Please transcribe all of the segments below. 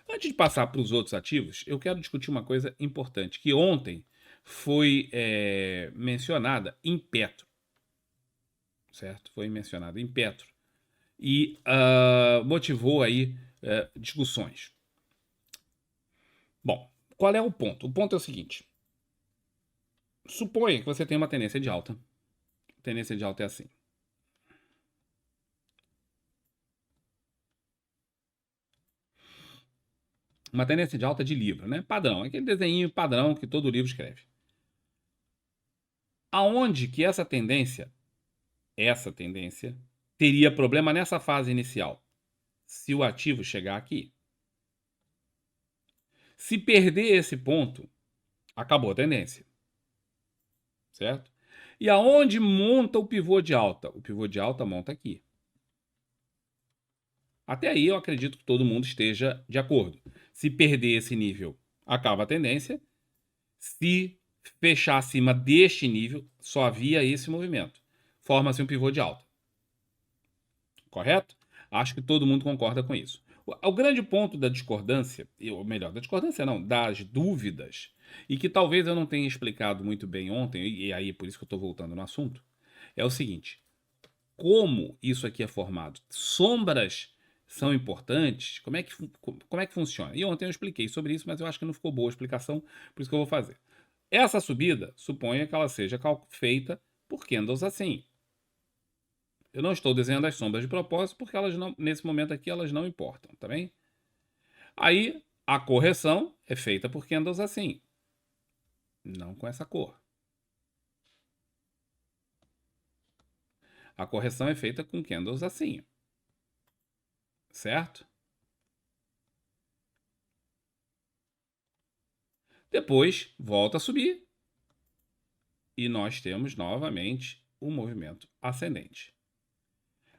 Antes de passar para os outros ativos, eu quero discutir uma coisa importante, que ontem foi mencionada em Petro, certo? Foi mencionada em Petro e motivou aí discussões. Bom, qual é o ponto? O ponto é o seguinte: suponha que você tem uma tendência de alta. A tendência de alta é assim. Uma tendência de alta de livro, né? Padrão, aquele desenho padrão que todo livro escreve. Aonde que essa tendência, teria problema nessa fase inicial? Se o ativo chegar aqui. Se perder esse ponto, acabou a tendência, certo? E aonde monta o pivô de alta? O pivô de alta monta aqui. Até aí eu acredito que todo mundo esteja de acordo. Se perder esse nível, acaba a tendência. Se fechar acima deste nível, só havia esse movimento. Forma-se um pivô de alta. Correto? Acho que todo mundo concorda com isso. O grande ponto da discordância, ou melhor, da discordância não, das dúvidas, e que talvez eu não tenha explicado muito bem ontem, e aí por isso que eu estou voltando no assunto, é o seguinte: como isso aqui é formado? Sombras são importantes? Como é que funciona? E ontem eu expliquei sobre isso, mas eu acho que não ficou boa a explicação, por isso que eu vou fazer. Essa subida, suponha que ela seja feita por candles assim. Eu não estou desenhando as sombras de propósito porque elas não, nesse momento aqui elas não importam, tá bem? Aí a correção é feita por candles assim, não com essa cor. A correção é feita com candles assim, certo? Depois volta a subir e nós temos novamente o movimento ascendente.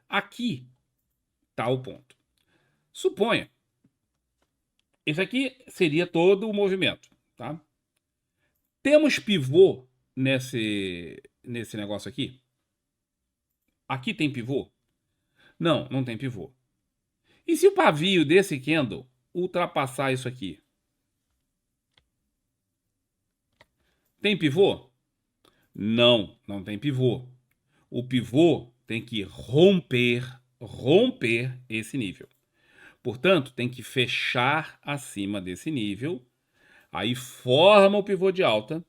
Aqui está o ponto. Suponha, esse aqui seria todo o movimento, tá? Temos pivô nesse negócio aqui? Aqui tem pivô? Não, não tem pivô. E se o pavio desse candle ultrapassar isso aqui? Tem pivô? Não, não tem pivô. O pivô tem que romper esse nível. Portanto, tem que fechar acima desse nível. Aí forma o pivô de alta.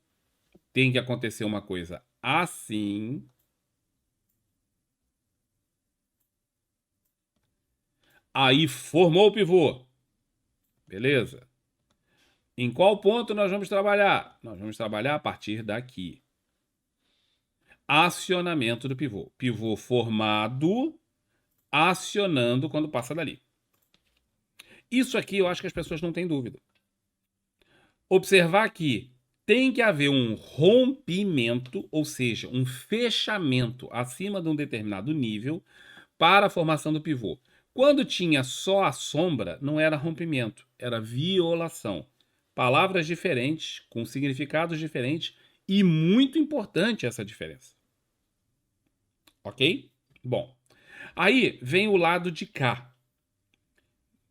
Tem que acontecer uma coisa assim. Aí formou o pivô. Beleza? Em qual ponto nós vamos trabalhar? Nós vamos trabalhar a partir daqui. Acionamento do pivô. Pivô formado, acionando quando passa dali. Isso aqui eu acho que as pessoas não têm dúvida. Observar que tem que haver um rompimento, ou seja, um fechamento acima de um determinado nível para a formação do pivô. Quando tinha só a sombra, não era rompimento, era violação. Palavras diferentes, com significados diferentes, e muito importante essa diferença. Ok? Bom, aí vem o lado de cá.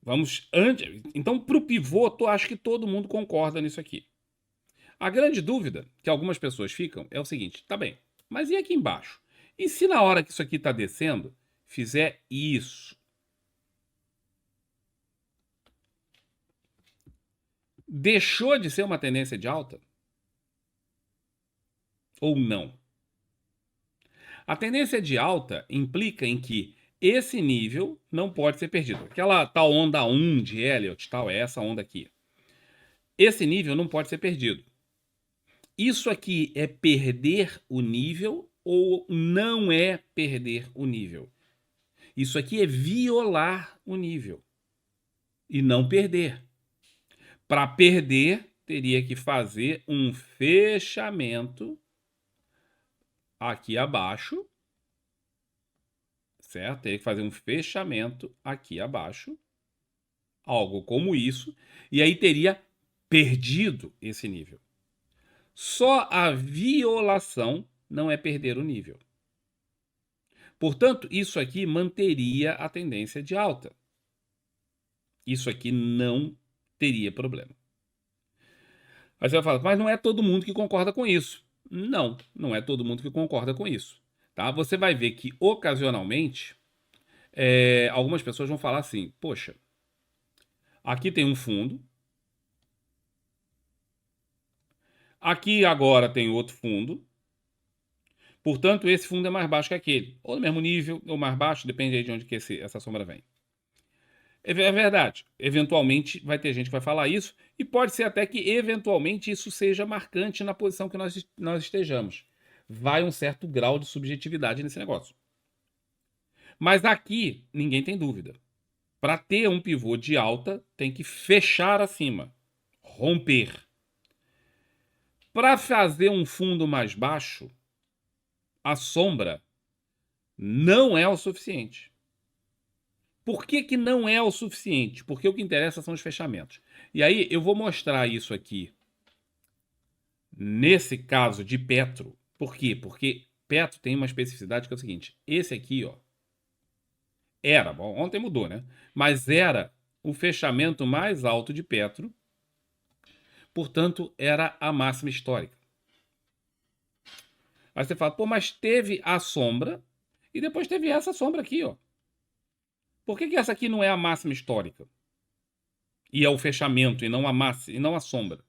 Vamos antes. Então, para o pivô, acho que todo mundo concorda nisso aqui. A grande dúvida que algumas pessoas ficam é o seguinte: tá bem, mas e aqui embaixo? E se na hora que isso aqui está descendo, fizer isso? Deixou de ser uma tendência de alta? Ou não? A tendência de alta implica em que esse nível não pode ser perdido. Aquela tal onda 1 de Elliott, tal, é essa onda aqui. Esse nível não pode ser perdido. Isso aqui é perder o nível ou não é perder o nível? Isso aqui é violar o nível e não perder. Para perder, teria que fazer um fechamento aqui abaixo, certo? Teria que fazer um fechamento aqui abaixo, algo como isso, e aí teria perdido esse nível. Só a violação não é perder o nível. Portanto, isso aqui manteria a tendência de alta. Isso aqui não teria problema. Aí você vai falar, mas não é todo mundo que concorda com isso. Não, não é todo mundo que concorda com isso. Tá? Você vai ver que, ocasionalmente, algumas pessoas vão falar assim, poxa, aqui tem um fundo, aqui agora tem outro fundo, portanto, esse fundo é mais baixo que aquele. Ou no mesmo nível, ou mais baixo, depende aí de onde que essa sombra vem. É verdade. Eventualmente vai ter gente que vai falar isso, e pode ser até que eventualmente isso seja marcante na posição que nós estejamos. Vai um certo grau de subjetividade nesse negócio. Mas aqui ninguém tem dúvida. Para ter um pivô de alta, tem que fechar acima, romper. Para fazer um fundo mais baixo, a sombra não é o suficiente. Por que que não é o suficiente? Porque o que interessa são os fechamentos. E aí eu vou mostrar isso aqui nesse caso de Petro. Por quê? Porque Petro tem uma especificidade que é o seguinte: esse aqui, ó, era, bom, ontem mudou, né? Mas era o fechamento mais alto de Petro, portanto, era a máxima histórica. Aí você fala, pô, mas teve a sombra e depois teve essa sombra aqui, ó. Por que que essa aqui não é a máxima histórica? E é o fechamento e não a massa, e não a sombra.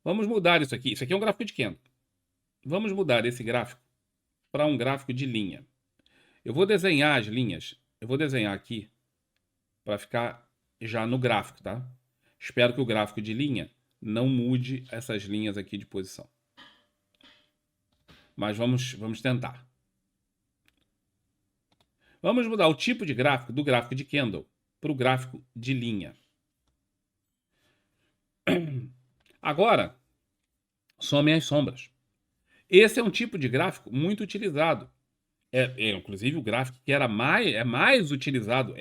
Vamos mudar isso aqui. Isso aqui é um gráfico de Kendo. Vamos mudar esse gráfico para um gráfico de linha. Eu vou desenhar as linhas. Eu vou desenhar aqui para ficar já no gráfico, tá? Espero que o gráfico de linha não mude essas linhas aqui de posição. Mas vamos tentar. Vamos mudar o tipo de gráfico do gráfico de Kendall para o gráfico de linha. Agora, somem as sombras. Esse é um tipo de gráfico muito utilizado. Inclusive o gráfico que era mais utilizado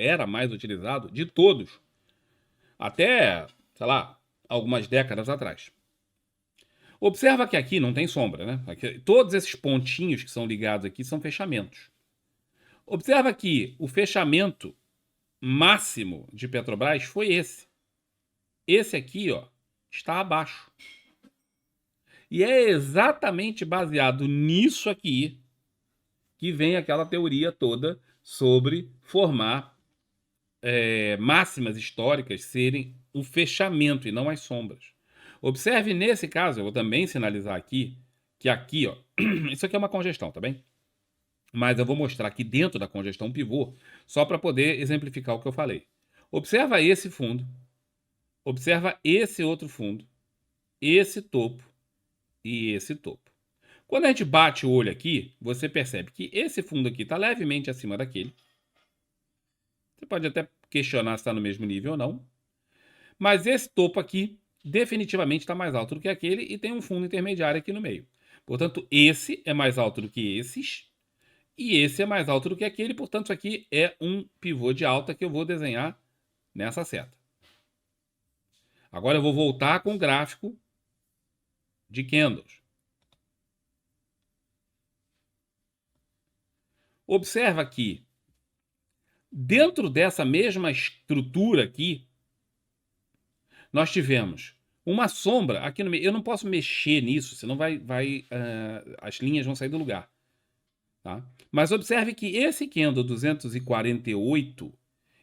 de todos. Até, sei lá, algumas décadas atrás. Observa que aqui não tem sombra, né? Aqui, todos esses pontinhos que são ligados aqui são fechamentos. Observa que o fechamento máximo de Petrobras foi esse. Esse aqui, ó, está abaixo. E é exatamente baseado nisso aqui que vem aquela teoria toda sobre formar máximas históricas serem o fechamento e não as sombras. Observe nesse caso, eu vou também sinalizar aqui, que aqui, ó, isso aqui é uma congestão, tá bem? Mas eu vou mostrar aqui dentro da congestão pivô, só para poder exemplificar o que eu falei. Observa esse fundo, observa esse outro fundo, esse topo e esse topo. Quando a gente bate o olho aqui, você percebe que esse fundo aqui está levemente acima daquele. Você pode até questionar se está no mesmo nível ou não. Mas esse topo aqui definitivamente está mais alto do que aquele e tem um fundo intermediário aqui no meio. Portanto, esse é mais alto do que esses e esse é mais alto do que aquele. Portanto, isso aqui é um pivô de alta que eu vou desenhar nessa seta. Agora eu vou voltar com o gráfico de candles. Observa que dentro dessa mesma estrutura aqui, nós tivemos uma sombra aqui no meio. Eu não posso mexer nisso, senão as linhas vão sair do lugar. Tá? Mas observe que esse candle 248,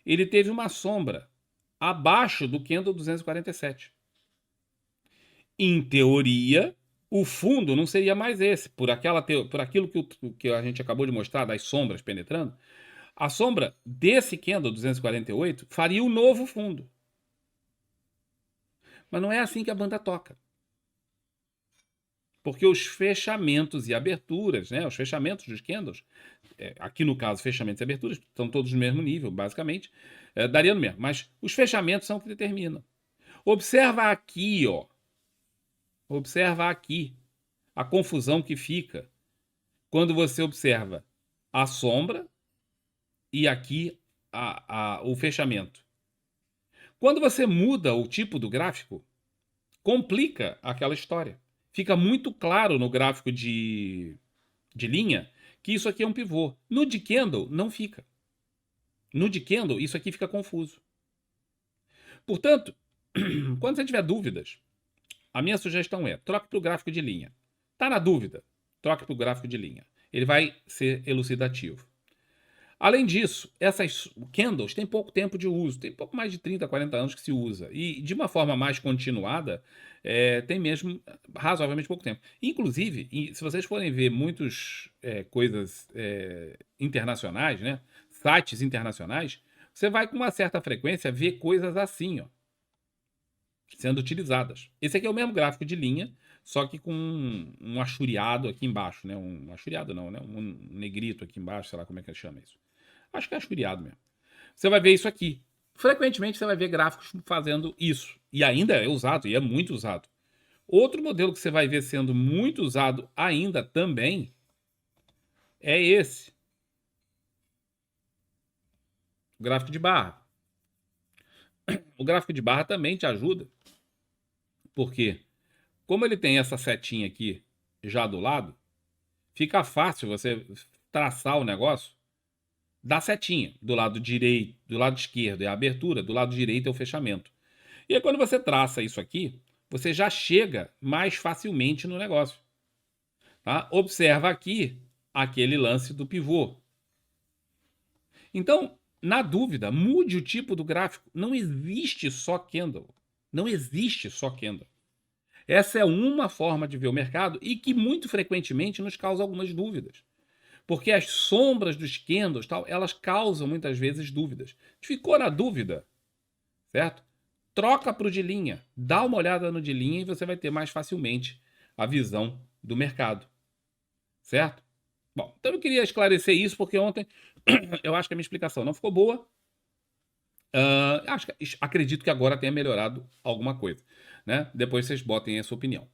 ele teve uma sombra abaixo do candle 247. Em teoria, o fundo não seria mais esse, por aquilo que a gente acabou de mostrar, das sombras penetrando. A sombra desse candle 248 faria um novo fundo. Mas não é assim que a banda toca. Porque os fechamentos e aberturas, né, os fechamentos dos candles, aqui no caso fechamentos e aberturas, estão todos no mesmo nível, basicamente, daria no mesmo. Mas os fechamentos são o que determinam. Observa aqui, ó. Observa aqui a confusão que fica quando você observa a sombra e aqui o fechamento. Quando você muda o tipo do gráfico, complica aquela história. Fica muito claro no gráfico de linha que isso aqui é um pivô. No de candle, não fica. No de candle, isso aqui fica confuso. Portanto, quando você tiver dúvidas, a minha sugestão é, troque para o gráfico de linha. Tá na dúvida? Troque para o gráfico de linha. Ele vai ser elucidativo. Além disso, essas candles têm pouco tempo de uso, tem pouco mais de 30, 40 anos que se usa. E de uma forma mais continuada, tem mesmo razoavelmente pouco tempo. Inclusive, se vocês forem ver muitas coisas internacionais, né, sites internacionais, você vai com uma certa frequência ver coisas assim, ó, sendo utilizadas. Esse aqui é o mesmo gráfico de linha, só que com um achuriado aqui embaixo, né? Um achuriado não, né? Um negrito aqui embaixo, sei lá como é que chama isso. Acho que é achuriado mesmo. Você vai ver isso aqui. Frequentemente você vai ver gráficos fazendo isso. E ainda é usado, e é muito usado. Outro modelo que você vai ver sendo muito usado ainda também é esse. O gráfico de barra. O gráfico de barra também te ajuda. Porque, como ele tem essa setinha aqui já do lado, fica fácil você traçar o negócio da setinha. Do lado direito, do lado esquerdo é a abertura, do lado direito é o fechamento. E aí, quando você traça isso aqui, você já chega mais facilmente no negócio. Tá? Observa aqui aquele lance do pivô. Então, na dúvida, mude o tipo do gráfico. Não existe só candle. Não existe só candle. Essa é uma forma de ver o mercado e que muito frequentemente nos causa algumas dúvidas. Porque as sombras dos candles, tal, elas causam muitas vezes dúvidas. Ficou na dúvida, certo? Troca para o de linha, dá uma olhada no de linha e você vai ter mais facilmente a visão do mercado, certo? Bom, então eu queria esclarecer isso porque ontem eu acho que a minha explicação não ficou boa. Acredito que agora tenha melhorado alguma coisa, né? Depois vocês botem a sua opinião.